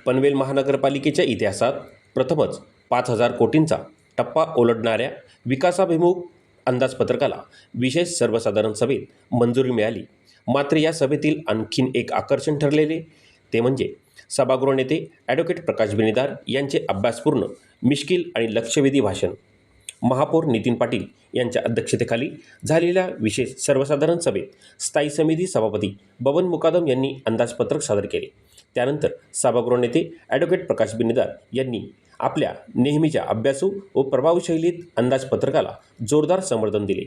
पनवेल महानगरपालिकेच्या इतिहासात प्रथमच 5,000 कोटींचा टप्पा ओलांडणाऱ्या विकासाभिमुख अंदाजपत्रकाला विशेष सर्वसाधारण सभेत मंजुरी मिळाली. मात्र या सभेतील आणखीन एक आकर्षण ठरलेले ते म्हणजे सभागृह नेते ॲडव्होकेट प्रकाश बिनीदार यांचे अभ्यासपूर्ण, मिश्कील आणि लक्षवेधी भाषण. महापौर नितीन पाटील यांच्या अध्यक्षतेखाली झालेल्या विशेष सर्वसाधारण सभेत स्थायी समिती सभापती बबन मुकादम यांनी अंदाजपत्रक सादर केले. त्यानंतर सभागृह नेते ॲडव्होकेट प्रकाश बिनीदार यांनी आपल्या नेहमीच्या अभ्यासू व प्रभावी शैलीत अंदाजपत्रकाला जोरदार समर्थन दिले.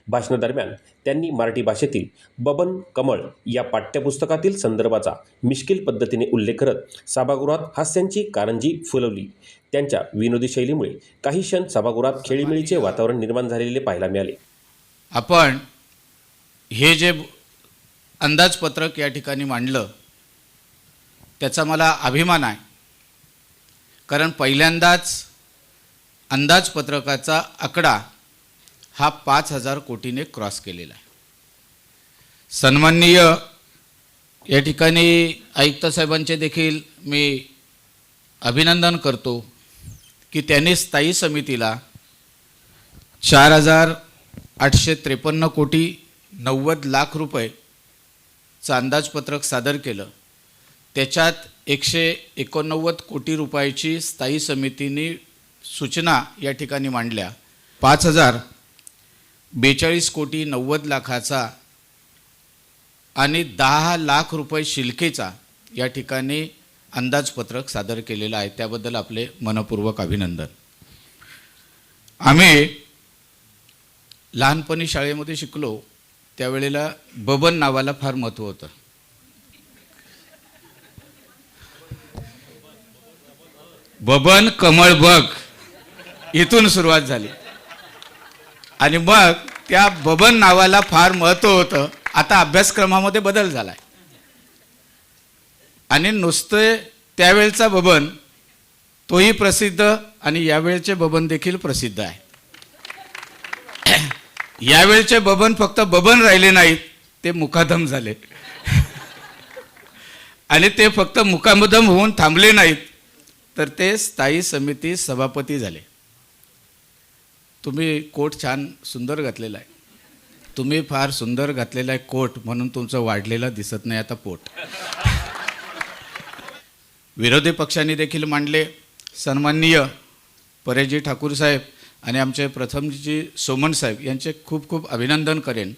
भाषणादरम्यान त्यांनी मराठी भाषेतील बबन कमळ या पाठ्यपुस्तकातील संदर्भाचा मिश्कील पद्धतीने उल्लेख करत सभागृहात हास्यांची कारंजी फुलवली. त्यांच्या विनोदी शैलीमुळे काही क्षण सभागृहात खेळीमेळीचे वातावरण निर्माण झालेले पाहायला मिळाले. आपण हे जे अंदाजपत्रक या ठिकाणी मांडलं त्याचा मला अभिमान आहे, कारण पहिल्यांदाच अंदाजपत्रकाचा आकडा हा 5,000 कोटीने क्रॉस केलेला आहे. सन्माननीय या ठिकाणी आयुक्त साहेबांचे देखील मी अभिनंदन करतो की त्यांनी स्थायी समितीला 4,853 कोटी 90 लाख रुपयेचं अंदाजपत्रक सादर केलं. त्याच्यात 189 कोटी रुपयाची स्थायी समितीने सूचना या ठिकाणी मांडल्या. 5,042 कोटी 90 लाखाचा आणि 10 लाख रुपये शिलकेचा या ठिकाणी अंदाजपत्रक सादर केलेलं आहे. त्याबद्दल आपले मनपूर्वक अभिनंदन. आम्ही लहानपणी शाळेमध्ये शिकलो त्यावेळेला बबन नावाला फार महत्त्व होतं. बबन कमळ बघ इथून सुरुवात झाली आणि मग त्या बबन नावाला फार महत्त्व होतं. आता अभ्यासक्रमामध्ये बदल झाला आहे आणि नुसते त्यावेळचा बबन तोही प्रसिद्ध आणि यावेळचे बबन देखील प्रसिद्ध आहे. यावेळचे बबन फक्त बबन राहिले नाहीत, ते मुकादम झाले आणि ते फक्त मुकादम होऊन थांबले नाहीत, तर ते स्थायी समिती सभापती झाले. तुम्ही कोट छान सुंदर घातलेला आहे. तुम्ही फार सुंदर घातलेला आहे कोट, म्हणून तुमचं वाढलेलं दिसत नाही आता पोट. विरोधी पक्षांनी देखील मांडले. सन्माननीय परेशजी ठाकूर साहेब आणि आमचे प्रथमजी सोमन साहेब यांचे खूप खूप अभिनंदन करेन.